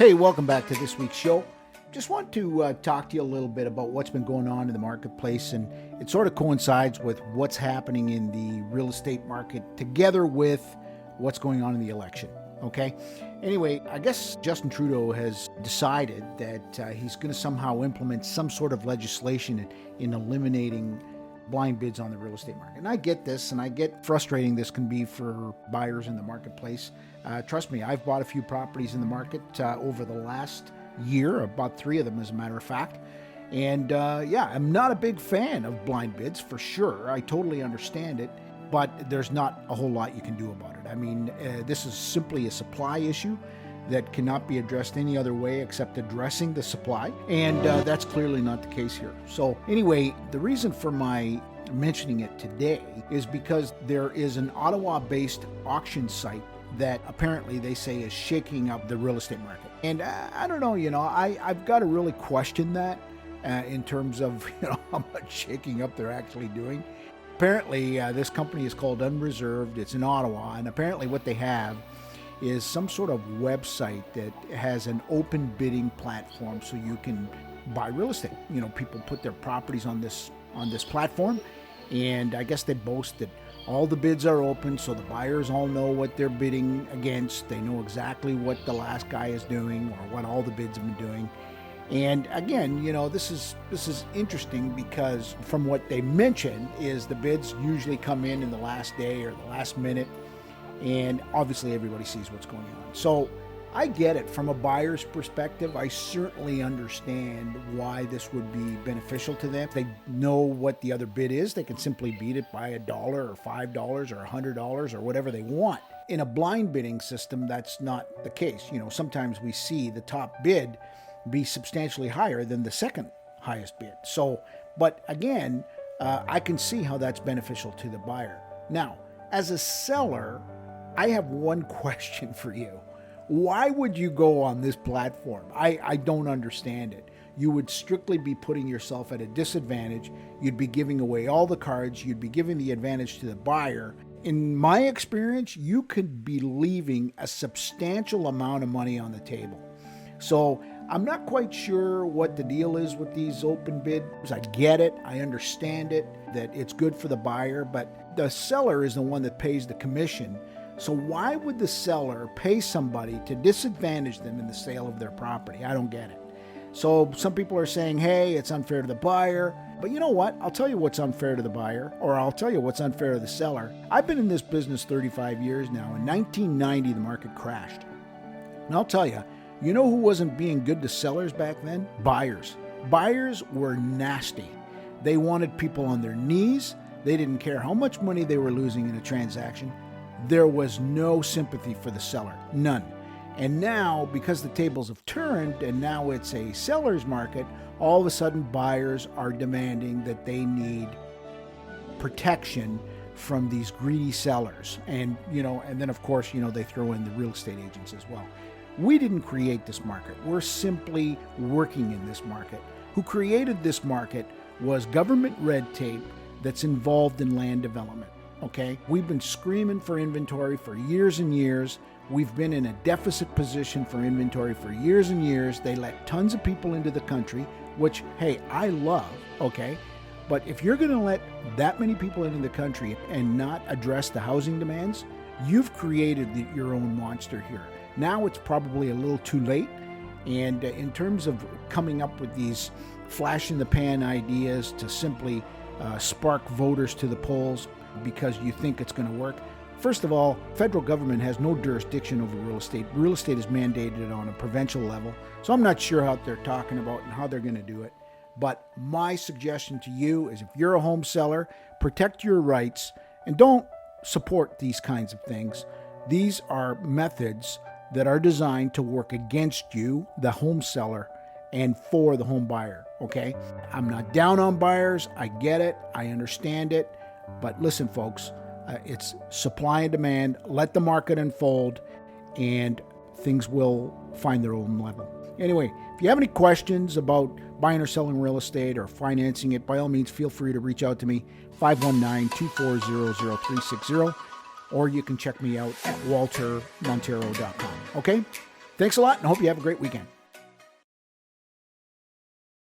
Hey, welcome back to this week's show. Just want to talk to you a little bit about what's been going on in the marketplace, and it sort of coincides with what's happening in the real estate market together with what's going on in the election. Okay? Anyway, I guess Justin Trudeau has decided that he's going to somehow implement some sort of legislation in eliminating blind bids on the real estate market. And I get this, and I get frustrating this can be for buyers in the marketplace. Trust me, I've bought a few properties in the market over the last year, about 3 of them as a matter of fact. And yeah, I'm not a big fan of blind bids for sure. I totally understand it, but there's not a whole lot you can do about it. I mean, this is simply a supply issue that cannot be addressed any other way except addressing the supply, and that's clearly not the case here. So anyway, the reason for my mentioning it today is because there is an Ottawa-based auction site that apparently they say is shaking up the real estate market. And I don't know, I've got to really question that in terms of how much shaking up they're actually doing. Apparently, this company is called Unreserved. It's in Ottawa, and apparently what they have is some sort of website that has an open bidding platform so you can buy real estate. People put their properties on this platform, and I guess they boast that all the bids are open, so the buyers all know what they're bidding against. They know exactly what the last guy is doing or what all the bids have been doing. And again, this is interesting because from what they mention is the bids usually come in the last day or the last minute, and obviously everybody sees what's going on. So I get it from a buyer's perspective. I certainly understand why this would be beneficial to them. If they know what the other bid is, they can simply beat it by $1 or $5 or $100 or whatever they want. In a blind bidding system, that's not the case. Sometimes we see the top bid be substantially higher than the second highest bid. So, but again, I can see how that's beneficial to the buyer. Now, as a seller, I have one question for you. Why would you go on this platform? I don't understand it. You would strictly be putting yourself at a disadvantage. You'd be giving away all the cards. You'd be giving the advantage to the buyer. In my experience, you could be leaving a substantial amount of money on the table. So I'm not quite sure what the deal is with these open bids. I get it. I understand it, that it's good for the buyer, but the seller is the one that pays the commission. So why would the seller pay somebody to disadvantage them in the sale of their property? I don't get it. So some people are saying, hey, it's unfair to the buyer. But you know what? I'll tell you what's unfair to the buyer, or I'll tell you what's unfair to the seller. I've been in this business 35 years now. In 1990, the market crashed. And I'll tell you, you know who wasn't being good to sellers back then? Buyers. Buyers were nasty. They wanted people on their knees. They didn't care how much money they were losing in a transaction. There was no sympathy for the seller, none. And now, because the tables have turned and now it's a seller's market, all of a sudden buyers are demanding that they need protection from these greedy sellers. And, and then of course, they throw in the real estate agents as well. We didn't create this market. We're simply working in this market. Who created this market was government red tape that's involved in land development. Okay, we've been screaming for inventory for years and years. We've been in a deficit position for inventory for years and years. They let tons of people into the country, which, hey, I love, okay? But if you're going to let that many people into the country and not address the housing demands, you've created your own monster here. Now it's probably a little too late. And in terms of coming up with these flash-in-the-pan ideas to simply spark voters to the polls, because you think it's going to work. First of all, federal government has no jurisdiction over real estate. Real estate is mandated on a provincial level. So I'm not sure what they're talking about and how they're going to do it. But my suggestion to you is if you're a home seller, protect your rights and don't support these kinds of things. These are methods that are designed to work against you, the home seller, and for the home buyer, okay? I'm not down on buyers. I get it. I understand it. But listen, folks, it's supply and demand. Let the market unfold, and things will find their own level. Anyway, if you have any questions about buying or selling real estate or financing it, by all means, feel free to reach out to me, 519-240-0360, or you can check me out at waltermonteiro.com. Okay? Thanks a lot, and hope you have a great weekend.